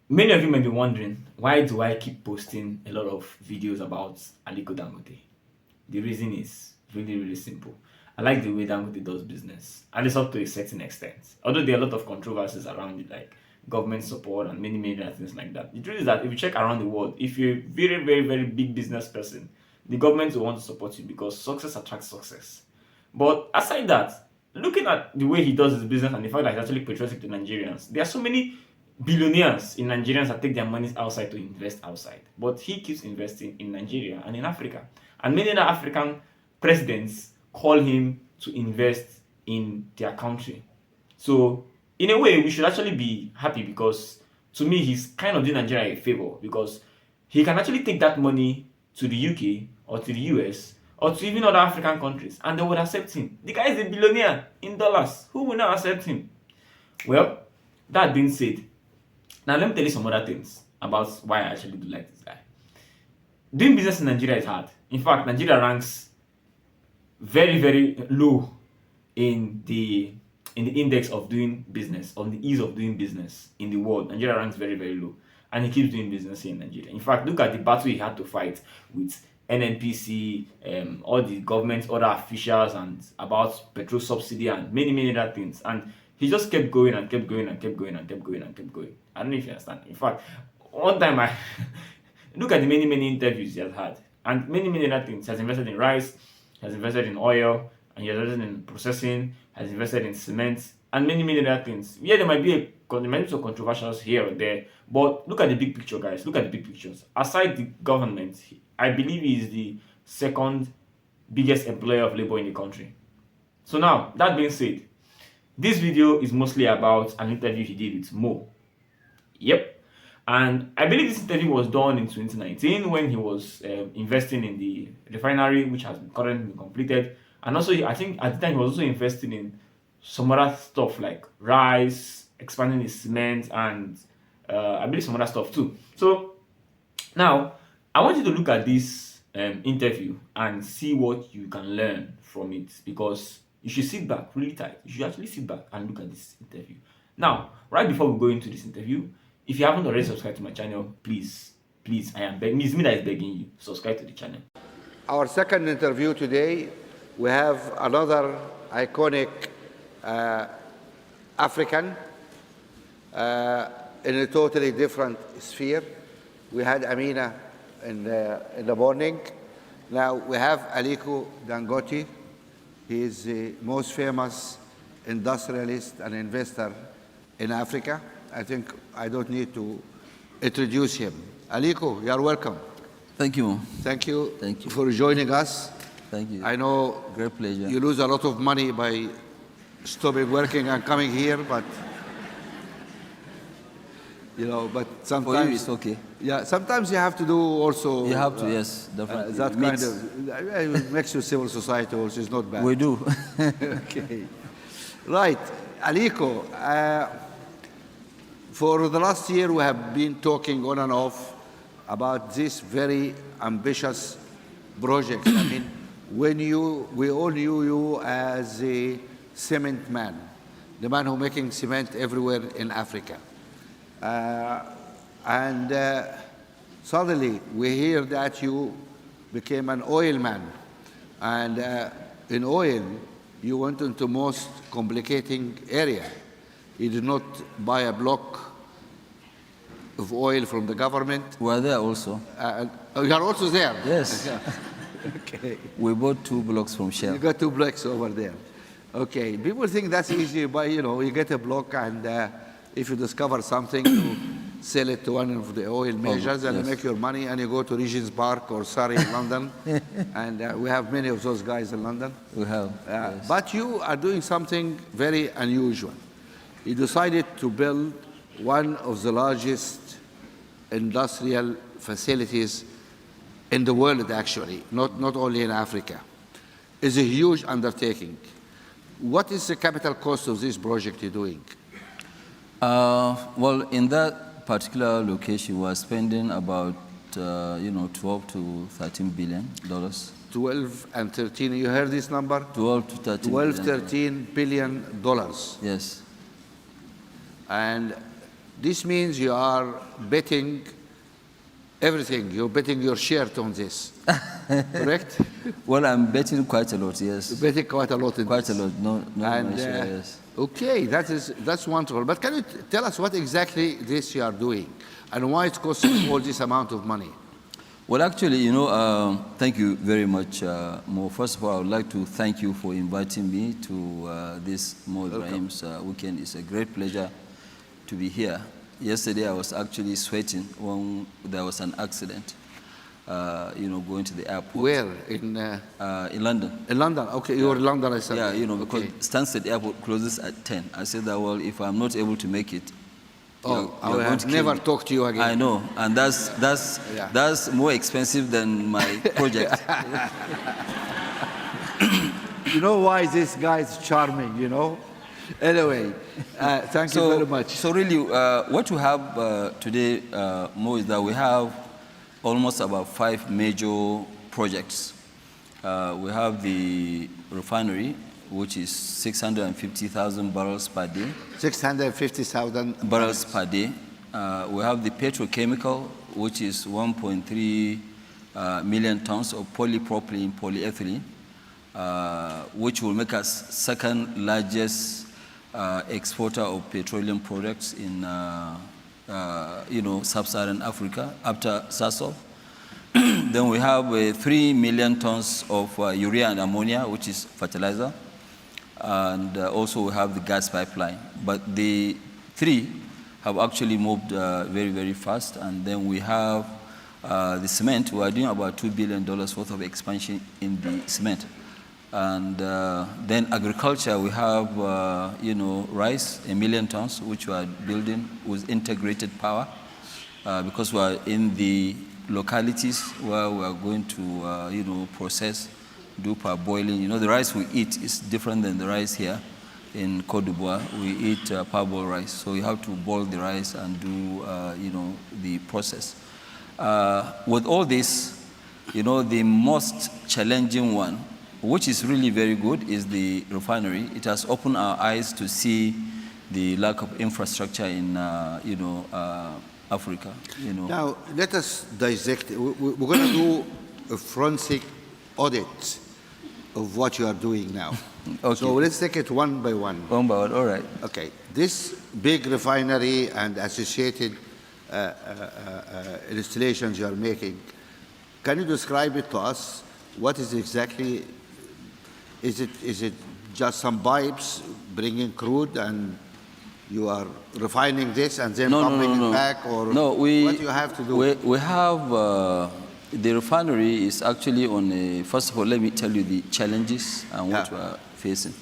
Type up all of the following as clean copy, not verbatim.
Many of you may be wondering, why do I keep posting a lot of videos about Aliko Dangote? The reason is really, really simple. I like the way Dangote does business, and it's up to a certain extent. Although there are a lot of controversies around it, like government support and many, many other things like that. The truth is that if you check around the world, if you're a very, very, very big business person, the government will want to support you because success attracts success. But aside that, looking at the way he does his business and the fact that he's actually patriotic to Nigerians, there are so many billionaires in Nigerians that take their monies outside to invest outside. But he keeps investing in Nigeria and in Africa. And many other African presidents call him to invest in their country. So, in a way, we should actually be happy because to me, he's kind of doing Nigeria a favor because he can actually take that money to the UK or to the US or to even other African countries and they would accept him. The guy is a billionaire in dollars. Who will not accept him? Well, that being said, now let me tell you some other things about why I actually do like this guy. Doing business in Nigeria is hard. In fact, Nigeria ranks very, very low in the index of doing business, on the ease of doing business in the world. Nigeria ranks very, very low. And he keeps doing business here in Nigeria. In fact, look at the battle he had to fight with NNPC, all the government, other officials, and about petrol subsidy and many, many other things. And he just kept going and kept going and kept going and kept going and kept going. I don't know if you understand. In fact, one time I look at the many, many interviews he has had and many, many other things. He has invested in rice, has invested in oil, and he has invested in processing, has invested in cement, and many, many other things. Yeah, there might be some controversials here or there, but look at the big picture, guys. Look at the big pictures. Aside the government, I believe he is the second biggest employer of labor in the country. So now, that being said, this video is mostly about an interview he did with Mo. Yep. And I believe this interview was done in 2019 when he was investing in the refinery, which has currently been completed. And also, I think at the time he was also investing in some other stuff like rice, expanding his cement, and I believe some other stuff too. So now I want you to look at this interview and see what you can learn from it because you should sit back really tight. You should actually sit back and look at this interview. Now, right before we go into this interview, if you haven't already subscribed to my channel, please, please, I am begging. It's me that is begging you. Subscribe to the channel. Our second interview today, we have another iconic African in a totally different sphere. We had Amina in the morning. Now we have Aliko Dangote. He is the most famous industrialist and investor in Africa. I think I don't need to introduce him. Aliko, you are welcome. Thank you. Thank you. Thank you for joining us. Thank you. I know great pleasure. You lose a lot of money by stopping working and coming here, but but sometimes for you it's okay. Yeah, sometimes you have to do also. You have to, yes, definitely. That kind of it makes you civil society, which is not bad. We do. Okay, right, Aliko. For the last year, we have been talking on and off about this very ambitious project. I mean, we all knew you as a cement man, the man who's making cement everywhere in Africa. Suddenly, we hear that you became an oil man. And in oil, you went into most complicating area. You did not buy a block of oil from the government. We're there also. You are also there? Yes. Okay. We bought 2 blocks from Shell. You got 2 blocks over there. Okay. People think that's easy, but you get a block and if you discover something, you sell it to one of the oil majors and you make your money and you go to Regent's Park or Surrey in London. And we have many of those guys in London. We have. Yes. But you are doing something very unusual. You decided to build one of the largest industrial facilities in the world, actually, not only in Africa. It's a huge undertaking. What is the capital cost of this project you're doing? Well, in that particular location, we are spending about 12 to 13 billion dollars. 12 and 13. You heard this number? 12 to 13. 12, 13 billion dollars. Yes. And This means you are betting everything. You're betting your shirt on this, correct? Well, I'm betting quite a lot, yes. You're betting quite a lot in Quite this. a lot, no, And, no share, yes. okay, that's wonderful. But can you tell us what exactly this you are doing and why it costs all this amount of money? Well, actually, thank you very much, Mo. First of all, I would like to thank you for inviting me to this Mo Ibrahim's weekend. It's a great pleasure to be here. Yesterday, I was actually sweating when there was an accident, going to the airport. Where? In London. In London. Okay, you were in London, I said. Yeah, because okay. Stansted Airport closes at 10. I said that, well, if I'm not able to make it, I will have never talk to you again. I know, and that's more expensive than my project. You know why this guy is charming, Anyway, thank you very much. So really, what we have today, Mo, is that we have almost about 5 major projects. We have the refinery, which is 650,000 barrels per day. 650,000 barrels per day. We have the petrochemical, which is 1.3 million tons of polypropylene, polyethylene, which will make us second largest exporter of petroleum products in sub-Saharan Africa after Sasol. Then we have 3 million tons of urea and ammonia, which is fertilizer. And also we have the gas pipeline. But the 3 have actually moved very, very fast. And then we have the cement. We are doing about $2 billion worth of expansion in the cement. And then agriculture, we have, rice, 1 million tons, which we are building with integrated power, because we are in the localities where we are going to, process, do parboiling. The rice we eat is different than the rice here in Côte d'Ivoire. We eat parboiled rice, so you have to boil the rice and do, the process. With all this, the most challenging one, which is really very good, is the refinery. It has opened our eyes to see the lack of infrastructure in, Africa. Now, let us dissect. We're going to do a forensic audit of what you are doing now. Okay. So let's take it one by one. One by one, all right. Okay. This big refinery and associated installations you are making, can you describe it to us? What is exactly, is it just some pipes bringing crude and you are refining this and then pumping it back, or what do you have to do? We have, the refinery is actually on a, first of all, let me tell you the challenges and what we are facing.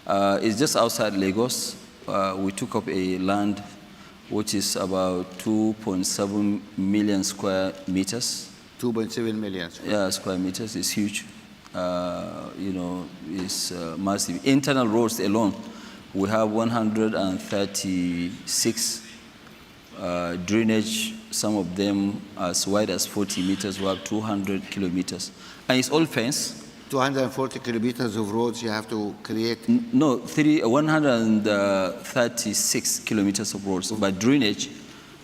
It's just outside Lagos. We took up a land which is about 2.7 million square meters. 2.7 million. Yeah, square meters. It's huge. It's massive. Internal roads alone, we have 136 drainage, some of them as wide as 40 meters. We have 200 kilometers. And it's all fenced. 240 kilometers of roads you have to create? No, 136 kilometers of roads. By drainage,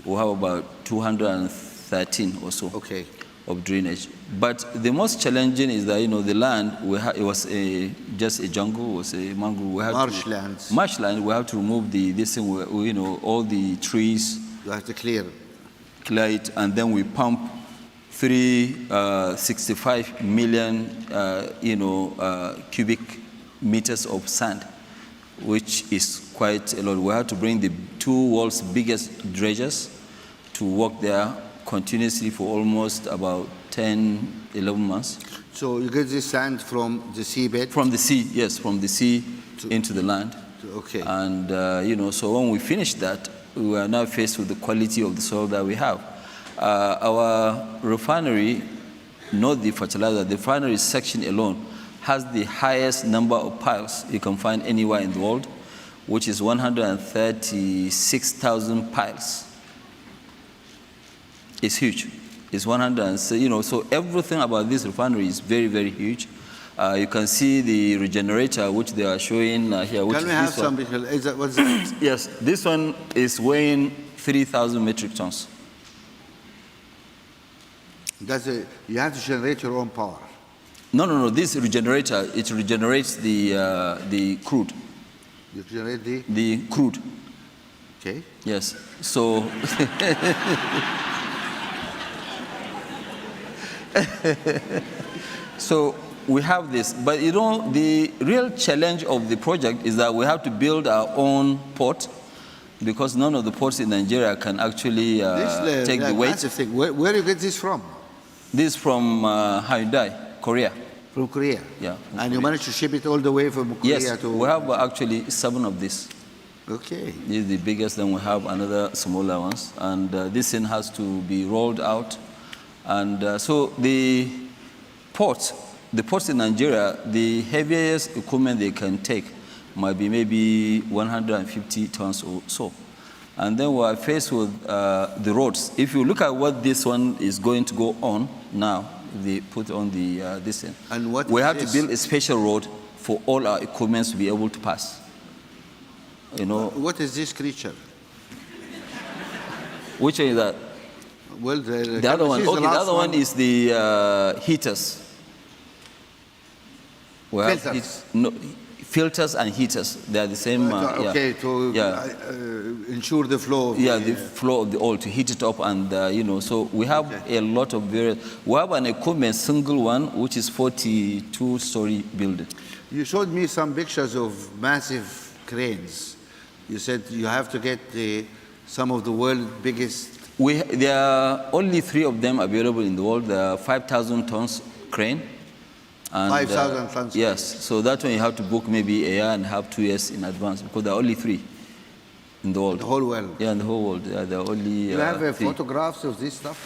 we have about 213 or so. Okay. Of drainage. But the most challenging is that, the land, it was just a jungle, it was a mangrove. Marshlands. Marshland, we have to remove all the trees. You have to clear it, and then we pump 65 million, cubic meters of sand, which is quite a lot. We have to bring the 2 world's biggest dredgers to work there continuously for almost about 10, 11 months. So you get this sand from the seabed? From the sea, yes, from the sea into the land. Okay. And, so when we finish that, we are now faced with the quality of the soil that we have. Our refinery, not the fertilizer, the refinery section alone has the highest number of piles you can find anywhere in the world, which is 136,000 piles. It's huge. It's 100, so everything about this refinery is very, very huge. You can see the regenerator, which they are showing here. Can we have some? What's that? Yes, this one is weighing 3,000 metric tons. You have to generate your own power. No. This regenerator, it regenerates the crude. You generate the crude. Okay. Yes. So. So we have this, but you know, the real challenge of the project is that we have to build our own port, because none of the ports in Nigeria can actually take the weight. Thing. Where do you get this from? This from Hyundai, Korea. From Korea? Yeah. And Korea. You managed to ship it all the way from Korea yes, to... we have actually 7 of these. Okay. This is the biggest, then we have another smaller ones. And this thing has to be rolled out. And so the ports in Nigeria, the heaviest equipment they can take might be maybe 150 tons or so. And then we are faced with the roads. If you look at what this one is going to go on now, they put on the this thing. And what we have to build a special road for all our equipment to be able to pass. You know. What is this creature? Which one is that? Well, the other one. Okay, the other one is the heaters. We have filters. Filters and heaters. They are the same. Okay, to ensure the flow. The flow of the oil, to heat it up, and you know. So we have a lot of various. We have an equipment, single one, which is 42-story building. You showed me some pictures of massive cranes. You said you have to get some of the world's biggest. There are only 3 of them available in the world. There are 5,000 tons crane. 5,000 tons. Yes, so that one you have to book maybe a year and have 2 years in advance, because there are only 3 in the world. The whole world? Yeah, in the whole world. Yeah, there are only you have 3. photographs of this stuff?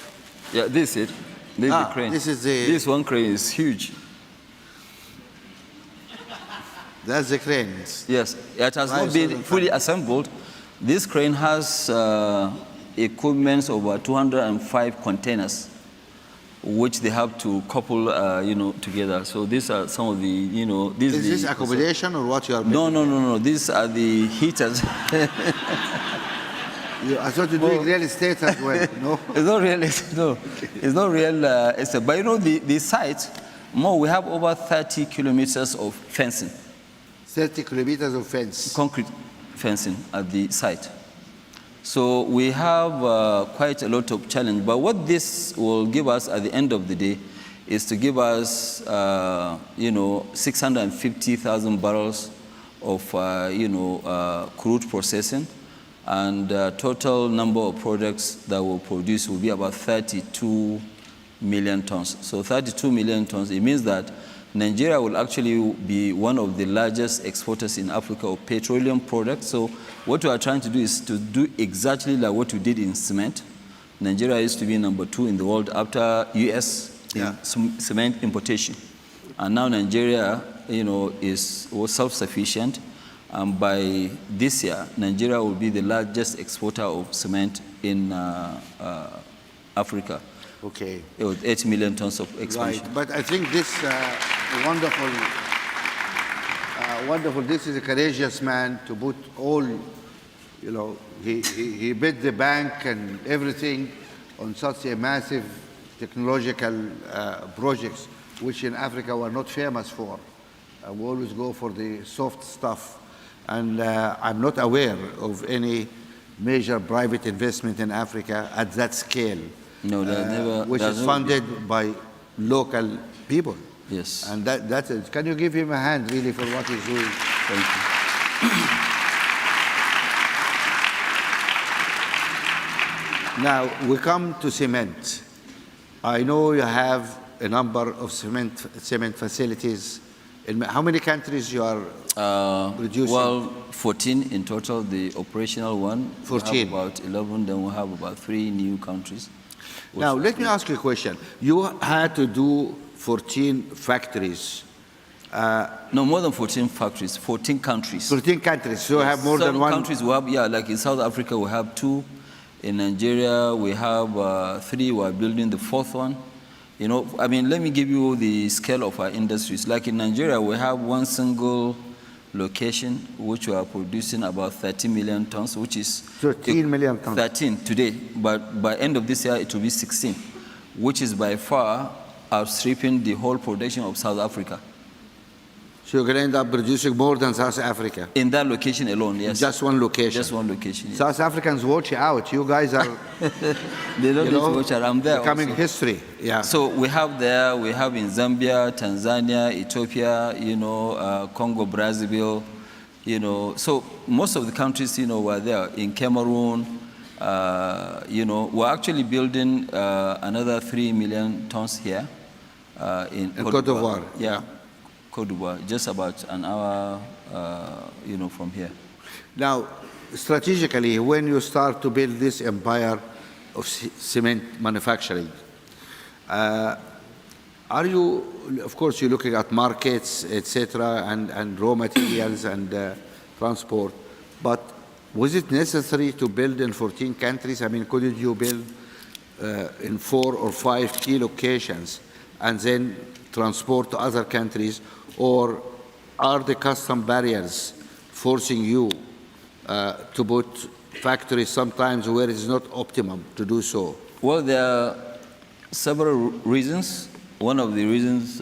Yeah, this is it. This is the crane. This one crane is huge. That's the crane. Yes, it has not been fully assembled. This crane has equipment over 205 containers, which they have to couple, you know, together. So these are some of the, you know, is this accommodation or what you are making? No. These are the heaters. I thought you were doing real estate as well. No, it's not real estate. No, it's not real estate. But you know, the site, we have over 30 kilometers of fencing. 30 kilometers of fence. Concrete fencing at the site. So we have quite a lot of challenge. But what this will give us at the end of the day is to give us, you know, 650,000 barrels of, you know, crude processing, and total number of products that will produce will be about 32 million tons. So 32 million tons, it means that Nigeria will actually be one of the largest exporters in Africa of petroleum products. So what we are trying to do is to do exactly like what we did in cement. Nigeria used to be number 2 in the world after US in cement importation. And now Nigeria, you know, was self-sufficient. And by this year, Nigeria will be the largest exporter of cement in Africa. Okay. It was 8 million tons of expansion. Right, but I think this wonderful. This is a courageous man to put all, you know, he bet the bank and everything on such a massive technological projects, which in Africa we're not famous for. We always go for the soft stuff. And I'm not aware of any major private investment in Africa at that scale. No, never. Which is funded by local people. Yes. And that's it. Can you give him a hand, really, for what he's doing? Thank you. Now, we come to cement. I know you have a number of cement facilities. In how many countries you are producing? Well, 14 in total, the operational one. 14. We have about 11, then we have about 3 new countries. Now, let me ask you a question. You had to do 14 factories. No, more than 14 factories, 14 countries. 14 countries, so you have more than one? Countries we have, yeah, like in South Africa we have 2. In Nigeria we have 3, we are building the 4th one. You know, I mean, let me give you the scale of our industries. Like in Nigeria, we have one single location, which we are producing about 13 million tons, which is 13 million tons. 13 today, but by end of this year it will be 16, which is by far outstripping the whole production of South Africa. So you're going to end up producing more than South Africa? In that location alone, yes. Just one location? Just one location, yes. South Africans watch out. You guys are, they don't need to watch out. I'm there becoming also. history. Yeah. So we have in Zambia, Tanzania, Ethiopia, Congo, Brazzaville, so most of the countries, were there. In Cameroon, we're actually building another 3 million tons here in Côte d'Ivoire. Yeah. Côte d'Ivoire, just about an hour, from here. Now, strategically, when you start to build this empire of cement manufacturing, are you, of course, you're looking at markets, etc., and raw materials and transport, but was it necessary to build in 14 countries? I mean, couldn't you build in 4 or 5 key locations and then transport to other countries, or are the custom barriers forcing you to put factories sometimes where it is not optimum to do so? Well, there are several reasons. One of the reasons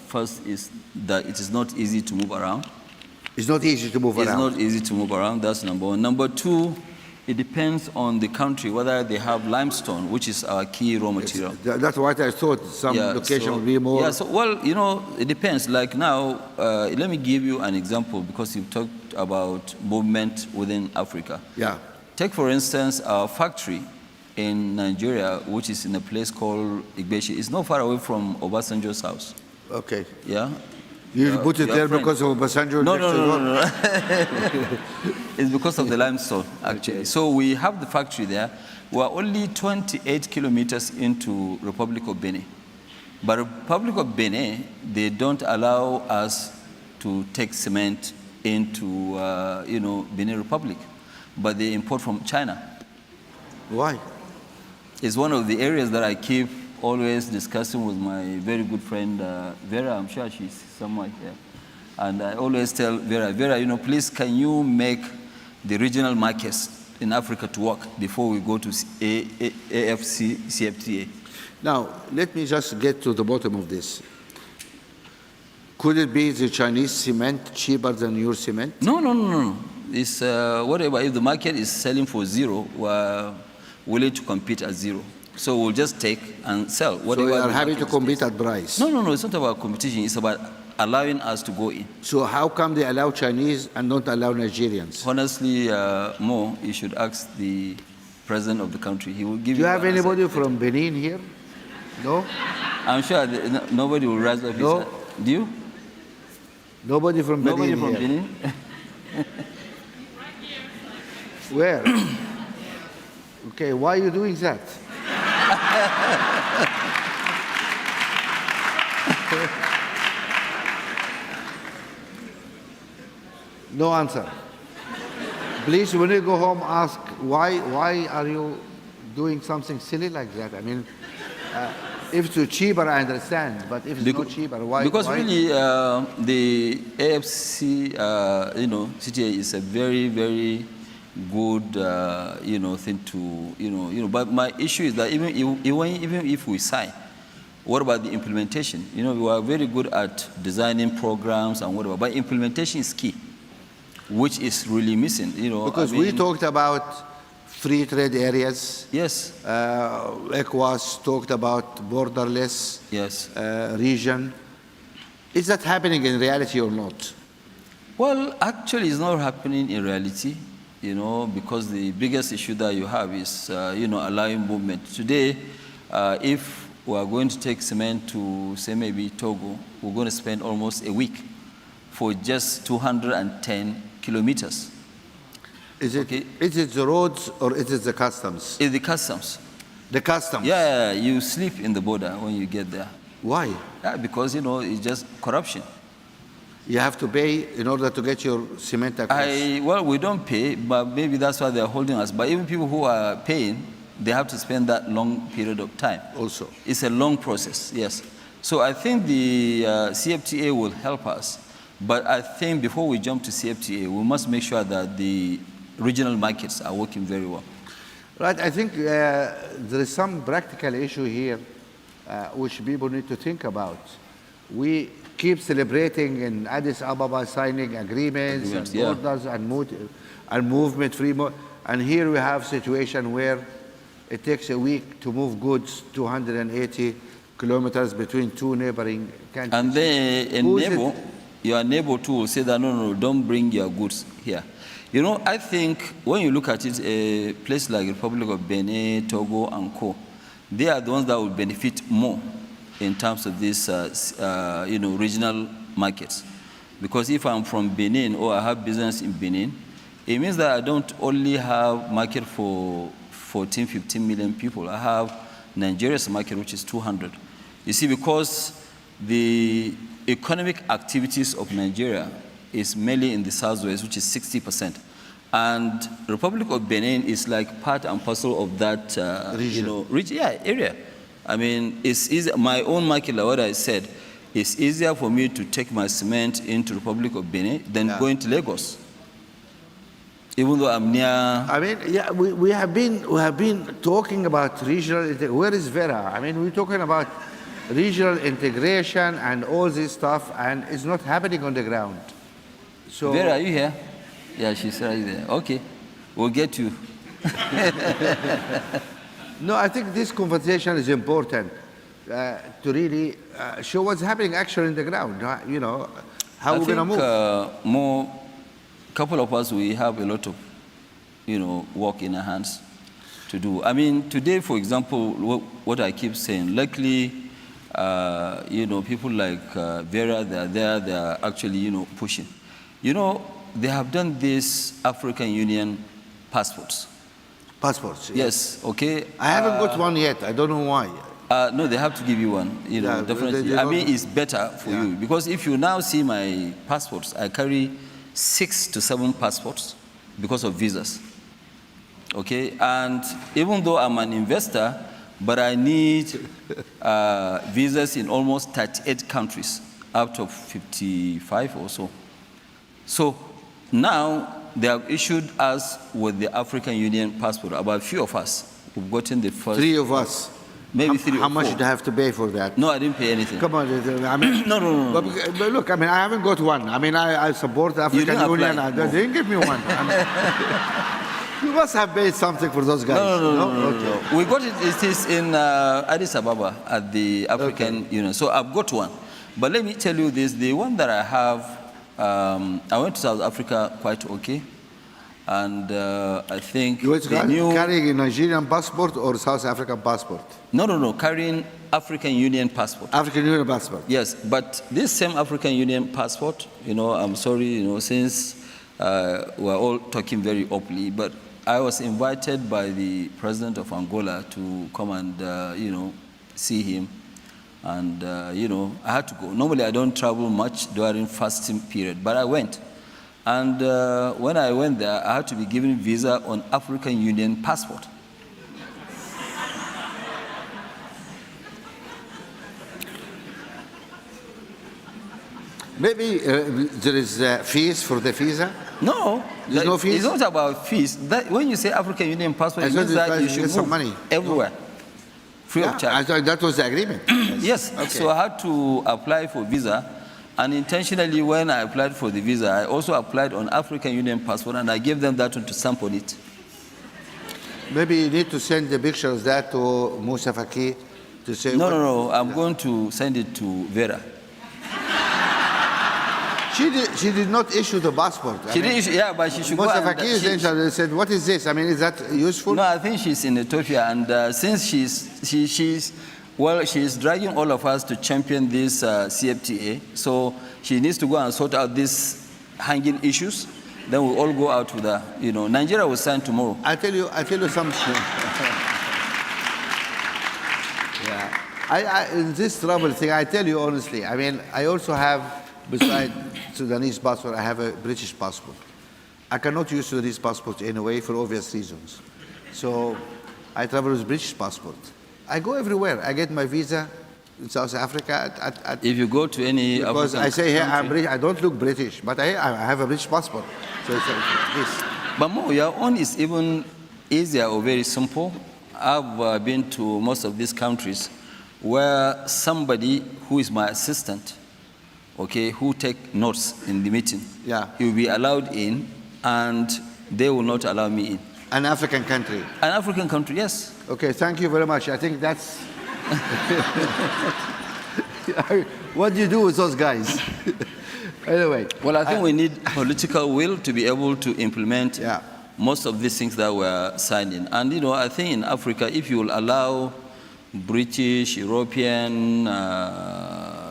first is that it is not easy to move around. It's not easy to move around. It's not easy to move around, that's number one. Number two, it depends on the country, whether they have limestone, which is our key raw material. That's what I thought. Some location will be more. Yeah, so, well, it depends. Like now, let me give you an example, because you talked about movement within Africa. Yeah. Take, for instance, our factory in Nigeria, which is in a place called Igbeshi. It's not far away from Obasanjo's house. Okay. Yeah. You put it there because of Obasanjo? No. It's because of the limestone, actually. Okay. So we have the factory there. We are only 28 kilometers into Republic of Benin. But Republic of Benin, they don't allow us to take cement into, Benin Republic. But they import from China. Why? It's one of the areas that I keep always discussing with my very good friend, Vera. I'm sure she's somewhere here. And I always tell Vera, please, can you make the regional markets in Africa to work before we go to CFTA? Now, let me just get to the bottom of this. Could it be the Chinese cement cheaper than your cement? No. It's whatever. If the market is selling for zero, we're willing to compete at zero. So we'll just take and sell. So you are happy to compete at price? No. It's not about competition. It's about allowing us to go in. So how come they allow Chinese and don't allow Nigerians? Honestly, Mo, you should ask the president of the country. He will give you. Do you have anybody from Benin here? No? I'm sure nobody will rise up his hand. Do you? Nobody from Benin. Nobody from Benin? Where? Okay, why are you doing that? No answer. Please, when you go home, ask why are you doing something silly like that? I mean, if it's cheaper, I understand, but if it's not cheaper, why? Because really, the AFC, CTA is a very, very good, thing to, But my issue is that even if we sign, what about the implementation? We are very good at designing programs and whatever, but implementation is key, which is really missing. Because we talked about free trade areas. Yes. ECOWAS talked about borderless region. Is that happening in reality or not? Well, actually, it's not happening in reality. Because the biggest issue that you have is, allowing movement. Today, if we are going to take cement to, say, maybe Togo, we're going to spend almost a week for just 210 kilometers. Is it the roads or is it the customs? It's the customs. The customs? Yeah, you sleep in the border when you get there. Why? Because, it's just corruption. You have to pay in order to get your cement across? Well, we don't pay, but maybe that's why they're holding us. But even people who are paying, they have to spend that long period of time. Also. It's a long process, yes. So I think the CFTA will help us But I think before we jump to CFTA, we must make sure that the regional markets are working very well. Right, I think there is some practical issue here which people need to think about. We keep celebrating in Addis Ababa signing agreements and yeah. orders and movement, and here we have a situation where it takes a week to move goods 280 kilometers between two neighboring countries. And then your neighbor too will say that, no, don't bring your goods here. You know, I think when you look at it, a place like Republic of Benin, Togo, and Co., they are the ones that will benefit more in terms of this, regional markets. Because if I'm from Benin or I have business in Benin, it means that I don't only have market for 14, 15 million people. I have Nigeria's market, which is 200. You see, because the economic activities of Nigeria is mainly in the southwest, which is 60%. And the Republic of Benin is like part and parcel of that area. I mean, it's easy. My own market, like what I said, it's easier for me to take my cement into the Republic of Benin than going to Lagos. Even though I'm near. I mean, yeah, we have been talking about regional. Where is Vera? I mean, we're talking about regional integration and all this stuff, and it's not happening on the ground. So, Vera, are you here? Yeah, she's right there. Okay, we'll get you. No, I think this conversation is important to really show what's happening actually on the ground. You know, how we're going to move. Couple of us, we have a lot of, work in our hands to do. I mean, today, for example, what I keep saying, luckily, people like Vera, they are actually, pushing. They have done this African Union passports. Passports? Yes, okay. I haven't got one yet. I don't know why. No, they have to give you one, definitely. I mean, it's better for you. Because if you now see my passports, I carry 6 to 7 passports because of visas. Okay, and even though I'm an investor, but I need visas in almost 38 countries out of 55 or so. So now they have issued us with the African Union passport. About a few of us who've gotten the first. 3 of us. Maybe 3 or 4. How much do I have to pay for that? No, I didn't pay anything. Come on, I mean, no. But look, I mean, I haven't got one. I mean, I support the African Union. They didn't give me one. You must have paid something for those guys. No. We got it. It is in Addis Ababa at the African Union. So I've got one. But let me tell you this: the one that I have, I went to South Africa quite okay. And I think you were carrying a Nigerian passport or South African passport? No, carrying African Union passport. African Union passport? Yes, but this same African Union passport, I'm sorry, since we're all talking very openly, but I was invited by the president of Angola to come and, see him. And, I had to go. Normally, I don't travel much during fasting period, but I went. And when I went there, I had to be given visa on African Union passport. Maybe there is fees for the visa? No. There's no fees? It's not about fees. When you say African Union passport, it means that you should move some money. Everywhere. Free of charge. I thought that was the agreement. Yes. Okay. So I had to apply for visa. And intentionally, when I applied for the visa, I also applied on African Union passport, and I gave them that one to sample it. Maybe you need to send the picture of that to Musa Faki to say. No. I'm going to send it to Vera. She did not issue the passport. She didn't issue, but she should Musa go. Faki is interested. Said, "What is this? I mean, is that useful?" No, I think she's in Ethiopia, and since she's dragging all of us to champion this CFTA, so she needs to go and sort out these hanging issues. Then we'll all go out with her. Nigeria will sign tomorrow. I tell you something. In this trouble thing, I tell you honestly, I mean, I also have, besides Sudanese passport, I have a British passport. I cannot use Sudanese passport anyway for obvious reasons. So I travel with British passport. I go everywhere. I get my visa in South Africa. If you go to any because African I say here, I'm country- British, I don't look British, but I have a British passport. So it's this. But more, your own is even easier or very simple. I've been to most of these countries where somebody who is my assistant, okay, who take notes in the meeting, Yeah. he will be allowed in, and they will not allow me in. An African country. An African country, yes. Okay, thank you very much. I think that's... What do you do with those guys? Anyway. Well, I think we need political will to be able to implement Yeah. most of these things that were signed in. And, you know, I think in Africa, if you will allow British, European,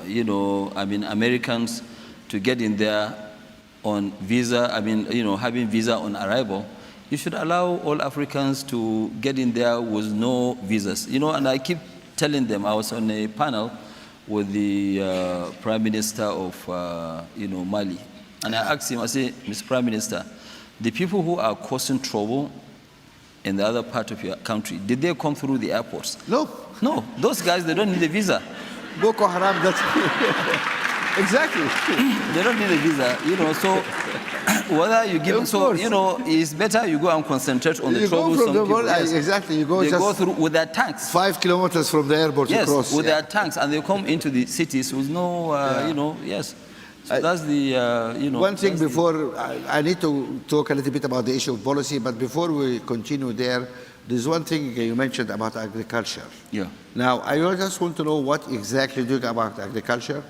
you know, I mean, Americans to get in there on visa, I mean, you know, having visa on arrival, you should allow all Africans to get in there with no visas. You know, and I keep telling them, I was on a panel with the Prime Minister of, you know, Mali. And I asked him, I said, Mr. Prime Minister, the people who are causing trouble in the other part of your country, did they come through the airports? No. No, those guys, they don't need a visa. Boko Haram, that's... Exactly. They don't need a visa, you know, so whether you give, Of so, course. you know, it's better you go and concentrate on the You go trouble from some the people. border, Yes. exactly, you go They just go through with their tanks. 5 kilometers from the airport Yes, to cross. with yeah. their tanks, and they come into the cities with no, you know, yes. So that's the, you know. One thing that's the- before, I need to talk a little bit about the issue of policy, but before we continue there, there's one thing you mentioned about agriculture. Yeah. Now, I just want to know what exactly you do about agriculture.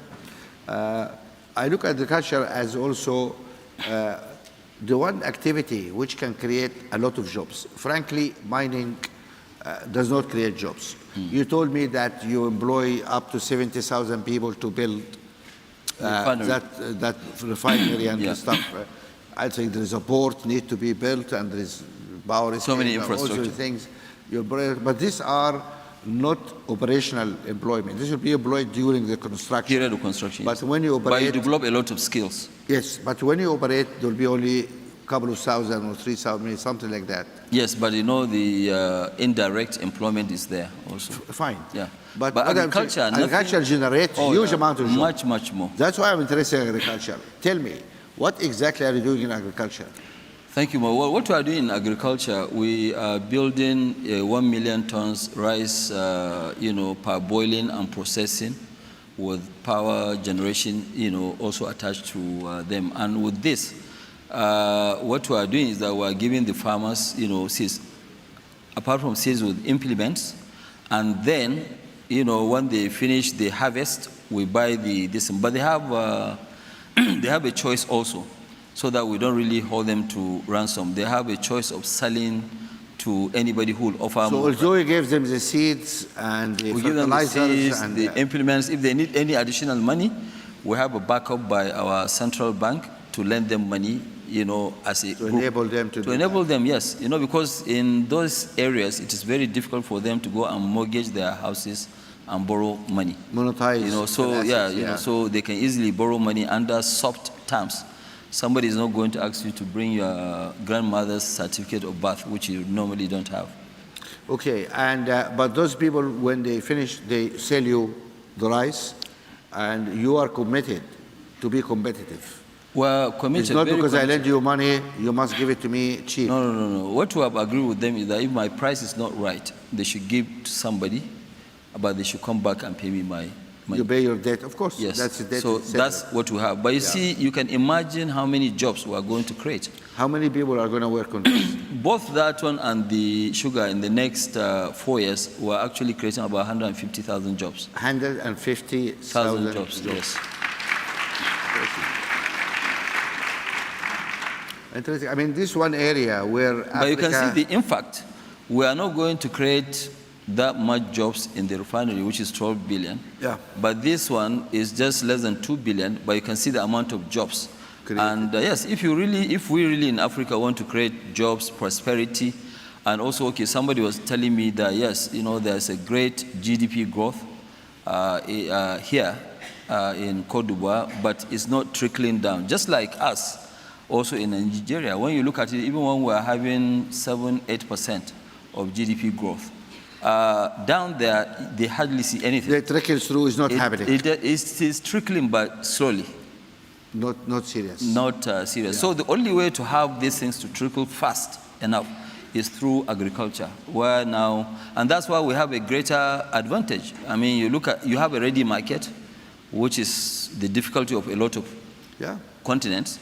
I look at agriculture as also the one activity which can create a lot of jobs. Frankly, mining does not create jobs. You told me that you employ up to 70,000 people to build Refinery. that refinery and Yeah. stuff. I think there is a port need to be built and there is power. So many all sorts of infrastructure. things. But these are not operational employment. This will be employed during the construction. Period of construction. But yes. when you But you operate, develop a lot of skills. yes, but when you operate, there will be only a couple of thousand or 3,000, maybe something like that. Yes, but you know, the indirect employment is there also. Fine. Yeah. But But what I'm agriculture, saying, nothing- agriculture generates Oh, huge yeah, amount of jobs. much, much more. That's why I'm interested in agriculture. Tell me, what exactly are you doing in agriculture? Thank you, Mo. Well, what we are doing in agriculture, we are building 1 million tons rice, you know, parboiling and processing with power generation, you know, also attached to them. And with this, what we are doing is that we are giving the farmers, you know, seeds, apart from seeds with implements, and then, you know, when they finish the harvest, we buy this. But they have, they have a choice also, so that we don't really hold them to ransom. They have a choice of selling to anybody who will offer So more. although you gave them the seeds and the We give them the fertilizers seeds, and the implements. If they need any additional money, we have a backup by our central bank to lend them money, you know, as a to group. enable them to To do enable them, yes. You know, because in those areas, it is very difficult for them to go and mortgage their houses and borrow money. that. Monetize. You know, so the yeah, assets, you know, so they can easily borrow money under soft terms. Somebody is not going to ask you to bring your grandmother's certificate of birth, which you normally don't have. Okay, and but those people, when they finish, they sell you the rice, and you are committed to be competitive. Well, committed. It's not very because I committed. lend you money, you must give it to me cheap. No. What we have agreed with them is that if my price is not right, they should give to somebody, but they should come back and pay me my money. You pay your debt, of course. Yes. That's the debt. So it's that's settled. what we have. But you see, you can imagine how many jobs we are going to create. How many people are going to work on this? Both that one and the sugar in the next 4 years, we're actually creating about 150,000 jobs. 150,000 jobs, yes. Interesting. I mean, this one area where But you can Africa- see the impact. We are not going to create that much jobs in the refinery, which is 12 billion. Yeah. But this one is just less than 2 billion, but you can see the amount of jobs. Created. And yes, if we really in Africa want to create jobs, prosperity, and also, okay, somebody was telling me that, yes, you know, there's a great GDP growth here in Côte d'Ivoire, but it's not trickling down. Just like us, also in Nigeria, when you look at it, even when we're having 7-8% of GDP growth, Down there, they hardly see anything. The trickle through is not happening. It is trickling, but slowly. Not serious. Not serious. Yeah. So the only way to have these things to trickle fast enough is through agriculture, where now, and that's why we have a greater advantage. I mean, you have a ready market, which is the difficulty of a lot of continents,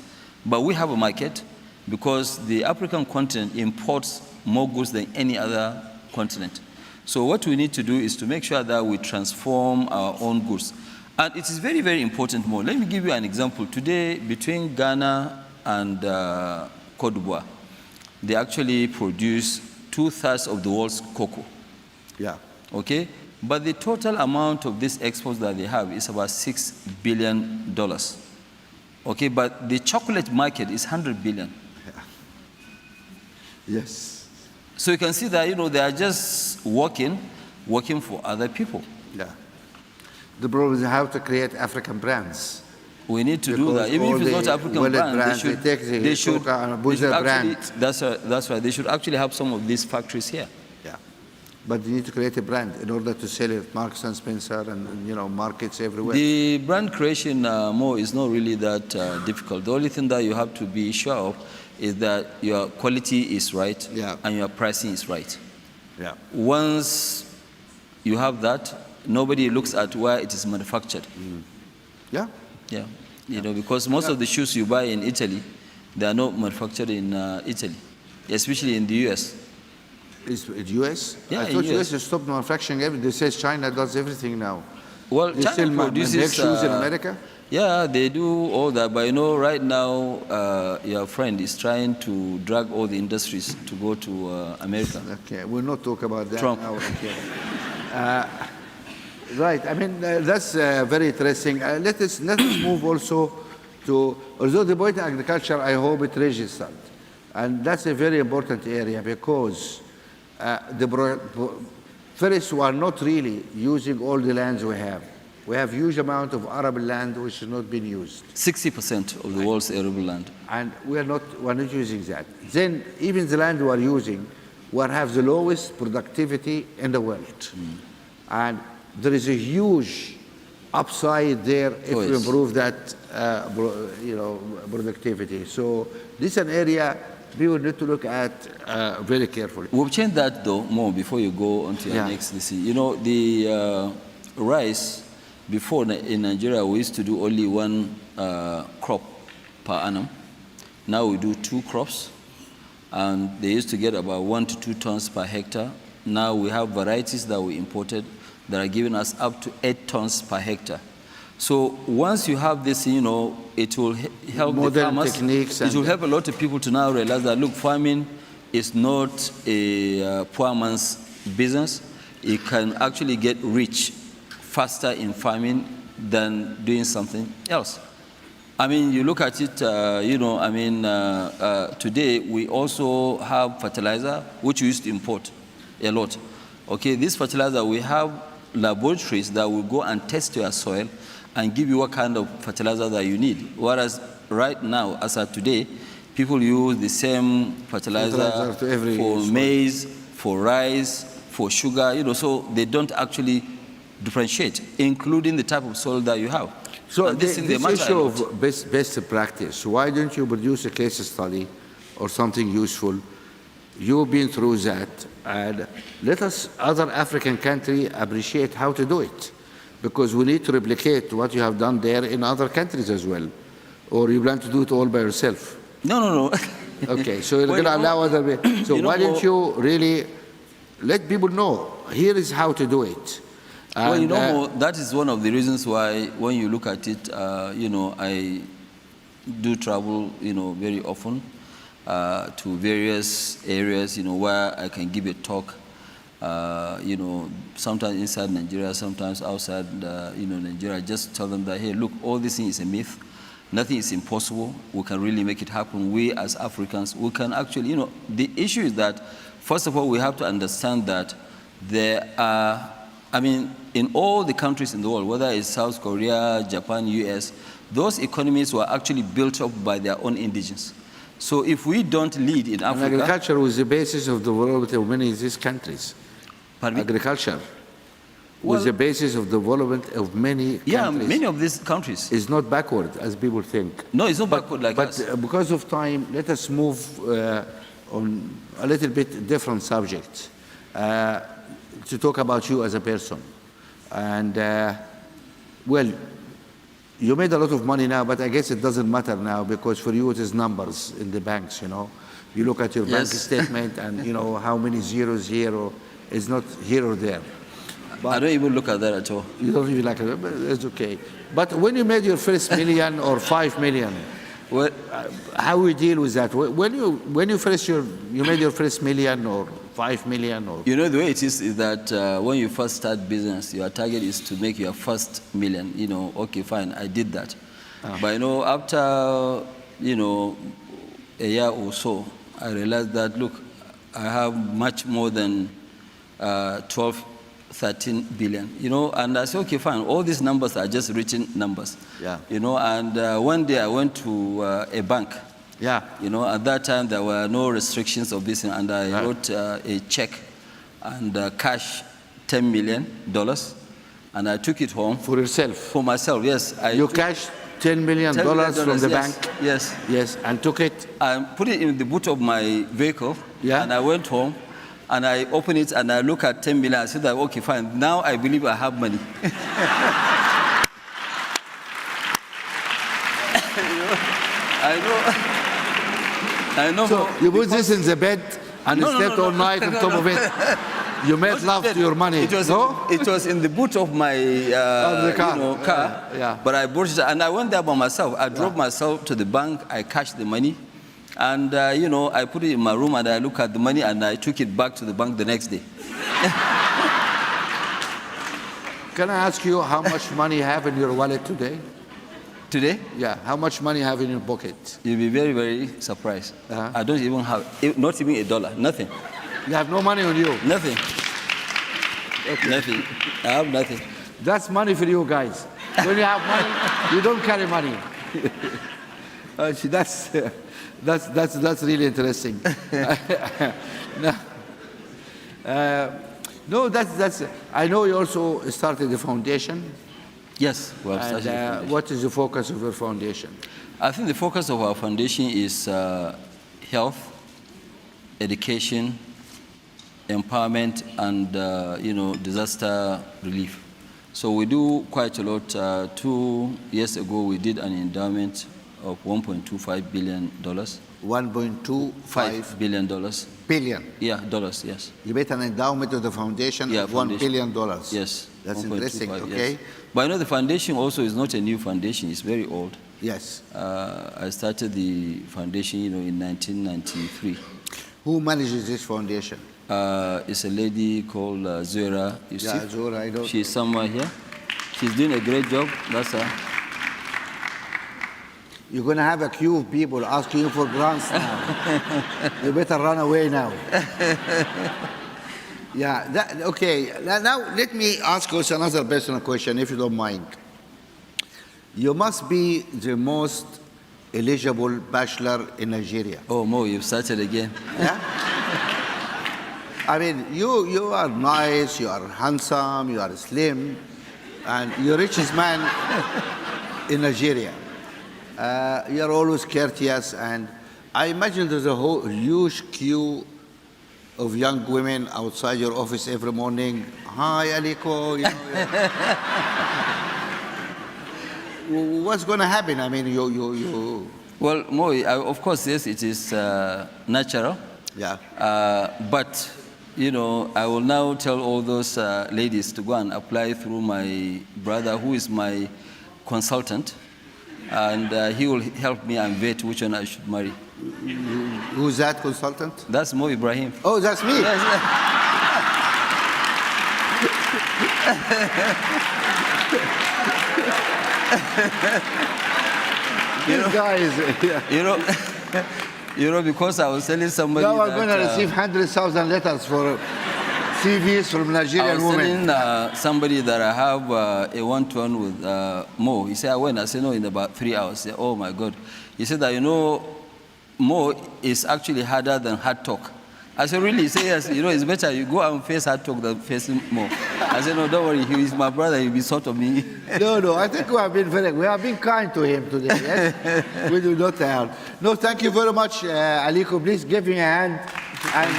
but we have a market because the African continent imports more goods than any other continent. So what we need to do is to make sure that we transform our own goods. And it is very, very important more. Let me give you an example. Today, between Ghana and Cote d'Ivoire, they actually produce 2/3 of the world's cocoa. Yeah. Okay? But the total amount of these exports that they have is about $6 billion. Okay? But the chocolate market is 100 billion. Yeah. Yes. So you can see that, they are just working for other people. Yeah. The problem is how to create African brands. We need to do that. Even if it's not African brand, they should brand. That's right. They should actually have some of these factories here. Yeah. But you need to create a brand in order to sell it, Marks and Spencer and markets everywhere. The brand creation more is not really that difficult. The only thing that you have to be sure of is that your quality is right and your pricing is right. Yeah. Once you have that, nobody looks at where it is manufactured. Yeah. Yeah, because most of the shoes you buy in Italy, they are not manufactured in Italy, especially in the U.S. Is it U.S.? Yeah, I thought U.S. has stopped manufacturing everything. They say China does everything now. Well, they China still produces make shoes in America? Yeah, they do all that. But right now, your friend is trying to drag all the industries to go to America. Okay, we'll not talk about that Trump. now. Okay. Right. I mean, that's very interesting. Let us move also to, although the point of agriculture, I hope it registered. And that's a very important area because first, we are not really using all the lands we have. We have huge amount of arable land which has not been used. 60% of the world's arable land. And we're not using that. Then, even the land we are using, we have the lowest productivity in the world. And there is a huge upside there if we improve that, productivity. So this is an area we will need to look at very carefully. We'll change that though more before you go on to your next DC. The rice before in Nigeria we used to do only one crop per annum. Now we do 2 crops, and they used to get about 1 to 2 tons per hectare. Now we have varieties that we imported that are giving us up to 8 tons per hectare. So once you have this, it will help the farmers. Techniques it will help a lot of people to now realize that, look, farming is not a poor man's business. You can actually get rich faster in farming than doing something else. I mean, you look at it, today we also have fertilizer, which we used to import a lot. Okay, this fertilizer, we have laboratories that will go and test your soil and give you what kind of fertilizer that you need. Whereas right now, as of today, people use the same fertilizer for maize, for rice, for sugar, so they don't actually differentiate, including the type of soil that you have. So this issue of best practice, why don't you produce a case study or something useful? You've been through that, and let us, other African countries, appreciate how to do it, because we need to replicate what you have done there in other countries as well. Or you plan to do it all by yourself? No. Okay, so you're going to allow other people. So why don't you really let people know, here is how to do it. And, that is one of the reasons why when you look at it, I do travel, very often. To various areas, where I can give a talk, sometimes inside Nigeria, sometimes outside, Nigeria. Just tell them that, hey, look, all this thing is a myth. Nothing is impossible. We can really make it happen. We as Africans, we can actually, the issue is that, first of all, we have to understand that there are, in all the countries in the world, whether it's South Korea, Japan, US, those economies were actually built up by their own indigenes. So if we don't lead in Africa... agriculture was the basis of the world of many of these countries. Pardon me? Agriculture Well, was the basis of development of many Yeah, countries. many of these countries. Is not backward, as people think. No, it's not backward like But us. because of time, let us move on a little bit different subject to talk about you as a person. And, well, you made a lot of money now, but I guess it doesn't matter now because for you it is numbers in the banks, you know. You look at your bank Yes. statement and, you know, how many zeros here or it's not here or there. I don't even look at that at all. You don't even like it, but it's okay. But when you made your first million or 5 million, Well, how we deal with that? When you made your first million or 5 million or you know, the way it is that when you first start business, your target is to make your first million. You know, okay, fine, I did that. But, you know, after, you know, a year or so, I realized that, look, I have much more than 12, 13 billion, you know, and I said, okay, fine, all these numbers are just written numbers. Yeah. You know, and one day I went to a bank. yeah, You know, at that time there were no restrictions of this, and I wrote a check and cash $10 million, and I took it home for yourself? for myself. Yes, You cashed $10 million $10 million, from the yes, bank? Yes. Yes, and took it? I put it in the boot of my vehicle, Yeah. and I went home, and I opened it, and I look at 10 million. I said, that, okay, fine. Now I believe I have money. I know. So you put this in the bed and you slept all night on top of it. You made love to your money. It was, no? it was in the boot of my the car. You know, car. Yeah. But I brought it, and I went there by myself. I drove myself to the bank. I cashed the money, and you know, I put it in my room, and I look at the money, and I took it back to the bank the next day. Can I ask you how much money you have in your wallet today? Today, Yeah, how much money you have in your pocket? you'll be very, very surprised. Uh-huh. I don't even have, not even $1, nothing, You have no money on you. nothing, nothing. I have nothing. That's money for you guys. When you have money, you don't carry money. See, that's really interesting. No, that's. I know you also started the foundation. Yes, well, And started the foundation. what is the focus of your foundation? I think the focus of our foundation is health, education, empowerment, and you know, disaster relief. So we do quite a lot. 2 years ago, we did an endowment of $1.25 billion. $1.25 billion. billion. Yeah, dollars. Yes. You made an endowment of the foundation Yeah, of $1 foundation. billion. Yes. That's 1.25, interesting, yes. okay? But I know the foundation also is not a new foundation. It's very old. Yes. I started the foundation, you know, in 1993. Who manages this foundation? It's a lady called Zuera Yusuf. Yeah, Zora, I know. She's somewhere here. She's doing a great job. That's her. You're going to have a queue of people asking you for grants now. You better run away now. Yeah, okay. Now let me ask you another personal question, if you don't mind. You must be the most eligible bachelor in Nigeria. Oh, Mo, you've started again. Yeah? I mean, you are nice, you are handsome, you are slim, and you're richest man in Nigeria. You're always courteous, and I imagine there's a whole huge queue of young women outside your office every morning. Hi, Aliko. You know, what's going to happen? I mean, you. Well, Mo, of course, yes, it is natural. Yeah. But, you know, I will now tell all those ladies to go and apply through my brother, who is my consultant, and he will help me and vet which one I should marry. Who's that consultant? That's Mo Ibrahim. Oh, that's me. Yes, This guy is. Yeah. you know, because I was telling somebody Now I'm that, going to receive 100,000 letters for CVs from I Nigerian was women. telling somebody that I have a one-to-one with Mo. He said, when? I said, no, in about 3 hours. He said, oh, my God. He said that, you know, Mo is actually harder than hard talk. I said, really? He said, yes. You know, it's better you go and face her talk than face him more. I said, no, don't worry. He is my brother. He'll be sort of me. No, I think we have been kind to him today. Yes? We do not have. No, thank you very much, Aliko. Please give me a hand. And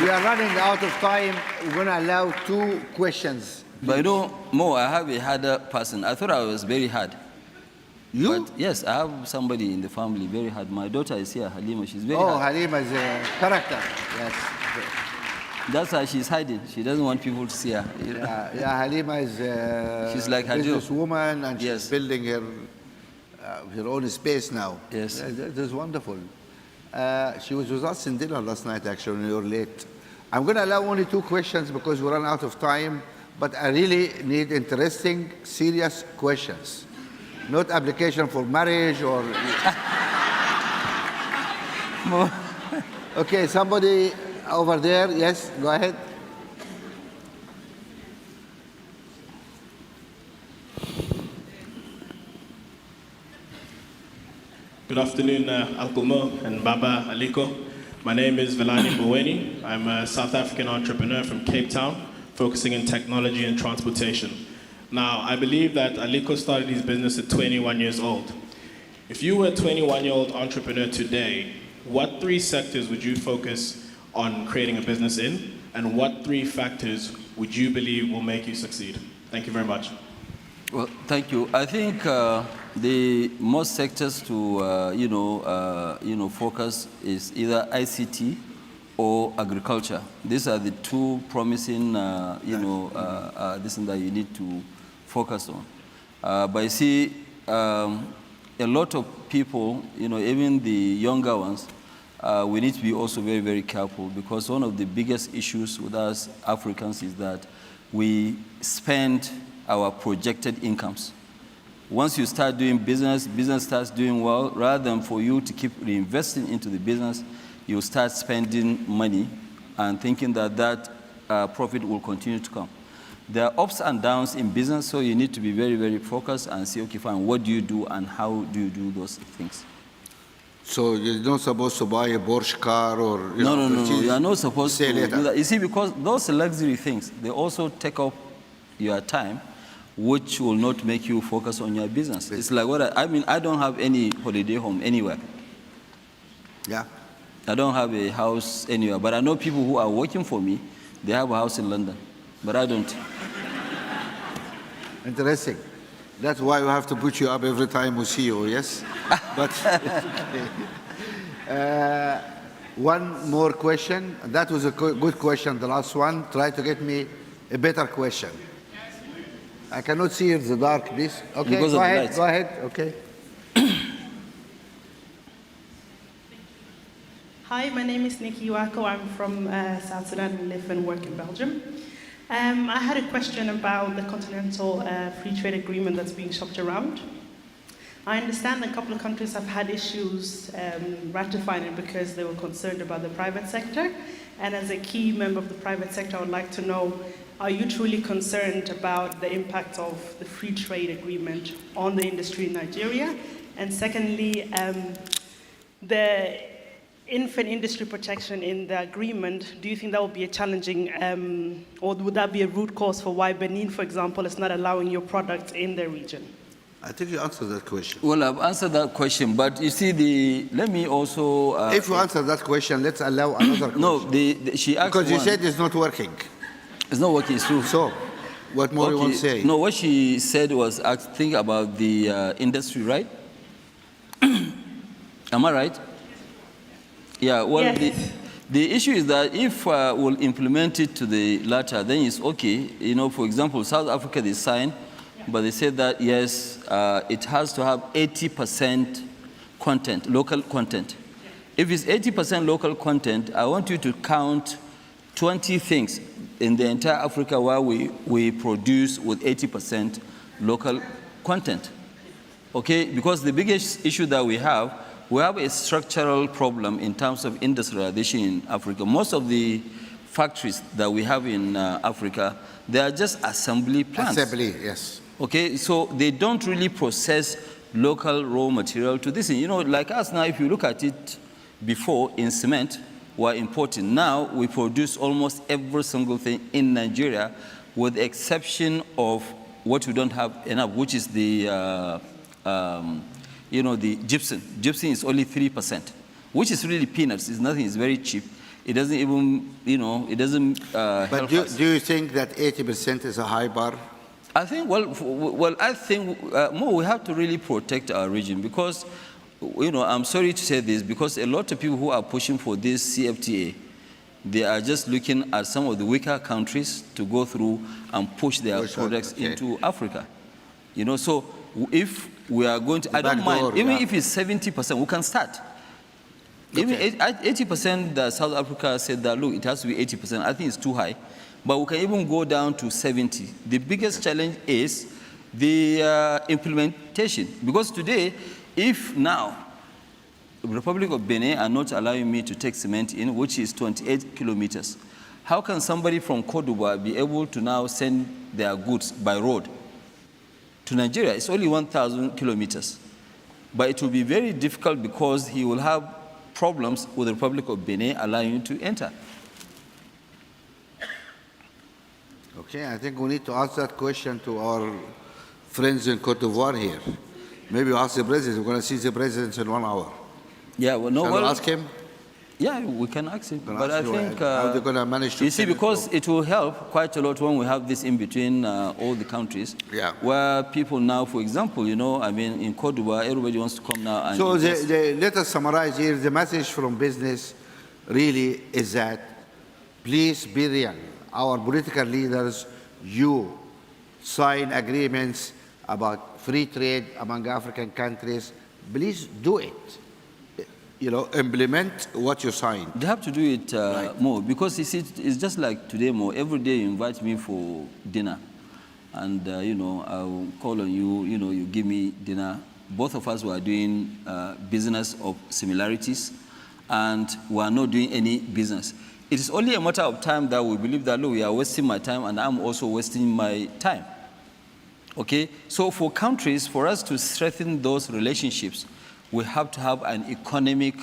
we are running out of time. We're going to allow 2 questions. But you know, Mo, I have a harder person. I thought I was very hard. You? But yes, I have somebody in the family very hard. My daughter is here, Halima. She's very Oh, hard. Halima is a character. Yes. That's why she's hiding. She doesn't want people to see her. You know? Yeah, Halima is She's like a Hadil. businesswoman, and Yes. she's building her own space now. Yes. That is wonderful. She was with us in dinner last night, actually, when you were late. I'm going to allow only 2 questions because we run out of time, but I really need interesting, serious questions. Not application for marriage or... Okay, somebody over there. Yes, go ahead. Good afternoon, Uncle Mo and Baba Aliko. My name is Velani Mboweni. I'm a South African entrepreneur from Cape Town, focusing in technology and transportation. Now, I believe that Aliko started his business at 21 years old. If you were a 21-year-old entrepreneur today, what 3 sectors would you focus on creating a business in? And what 3 factors would you believe will make you succeed? Thank you very much. Well, thank you. I think the most sectors to focus is either ICT or agriculture. These are the 2 promising this thing that you need to focus on. But you see, a lot of people, even the younger ones, we need to be also very, very careful, because one of the biggest issues with us Africans is that we spend our projected incomes. Once you start doing business starts doing well. Rather than for you to keep reinvesting into the business, you start spending money and thinking that profit will continue to come. There are ups and downs in business, so you need to be very, very focused and say, okay, fine, what do you do and how do you do those things? So you're not supposed to buy a Porsche car or... No, you are not supposed to do that. You see, because those luxury things, they also take up your time, which will not make you focus on your business. It's like I don't have any holiday home anywhere. Yeah. I don't have a house anywhere, but I know people who are working for me, they have a house in London, but I don't. Interesting. That's why we have to put you up every time we see you, yes? But one more question. That was a good question, the last one. Try to get me a better question. I cannot see in the dark, please. Okay, Because go of the ahead, lights. go ahead, okay. Hi, my name is Nikki Iwako. I'm from South Sudan and live and work in Belgium. I had a question about the Continental Free Trade Agreement that's being shopped around. I understand a couple of countries have had issues ratifying it because they were concerned about the private sector. And as a key member of the private sector, I would like to know, are you truly concerned about the impact of the free trade agreement on the industry in Nigeria? And secondly, the infant industry protection in the agreement, do you think that would be a challenging, or would that be a root cause for why Benin, for example, is not allowing your products in their region? I think you answered that question. Well, I've answered that question, but you see, let me also... if you answer that question, let's allow another question. No, she asked because you one. said it's not working. It's not working, it's true. So, what more you want to say? No, what she said was, think about the industry, right? Am I right? Yeah, well, Yes. the issue is that if we'll implement it to the latter, then it's okay. For example, South Africa, they signed, but they said that, yes, it has to have 80% content, local content. If it's 80% local content, I want you to count 20 things in the entire Africa where we produce with 80% local content. Okay, because the biggest issue that we have a structural problem in terms of industrialization in Africa. Most of the factories that we have in Africa, they are just assembly plants. Assembly, yes. Okay, so they don't really process local raw material to this. You know, like us now, if you look at it before in cement, we're importing. Now we produce almost every single thing in Nigeria, with the exception of what we don't have enough, which is the, you know, the gypsum. Gypsum is only 3%, which is really peanuts. It's nothing. It's very cheap. It doesn't even, you know, it doesn't help us. Do you think that 80% is a high bar? I think, well, I think more we have to really protect our region, because, you know, I'm sorry to say this, because a lot of people who are pushing for this CFTA, they are just looking at some of the weaker countries to go through and push their products into Africa. You know, so if we are going to, I don't mind, even if it's 70%, we can start. Even 80%, South Africa said that, look, it has to be 80%. I think it's too high. But we can even go down to 70. The biggest challenge is the implementation. Because today, if now the Republic of Benin are not allowing me to take cement in, which is 28 kilometers, how can somebody from Côte d'Ivoire be able to now send their goods by road to Nigeria? It's only 1,000 kilometers. But it will be very difficult, because he will have problems with the Republic of Benin allowing you to enter. Okay, I think we need to ask that question to our friends in Côte d'Ivoire here. Maybe ask the president. We're going to see the president in 1 hour. Yeah, well, no, Can we ask him? Yeah, we can ask him. But I think, how they're going to manage to, you see, because it will help quite a lot when we have this in between all the countries. Yeah. Where people now, for example, you know, I mean, in Côte d'Ivoire, everybody wants to come now and so let us summarize here. The message from business really is that please be real. Our political leaders, you sign agreements about free trade among African countries. Please do it. You know, implement what you sign. They have to do it more, because you see, it's just like today more. Every day you invite me for dinner, and you know, I'll call on you. You know, you give me dinner. Both of us were doing business of similarities, and we are not doing any business. It is only a matter of time that we believe that, look, we are wasting my time, and I'm also wasting my time. Okay? So for countries, for us to strengthen those relationships, we have to have an economic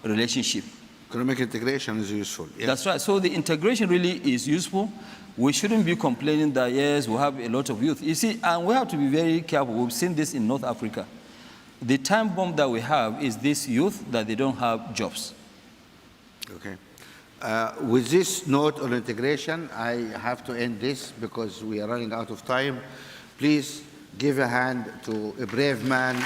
relationship. Economic integration is useful. Yes. That's right. So the integration really is useful. We shouldn't be complaining that, yes, we have a lot of youth. You see, and we have to be very careful. We've seen this in North Africa. The time bomb that we have is this youth that they don't have jobs. Okay. With this note on integration, I have to end this because we are running out of time. Please give a hand to a brave man.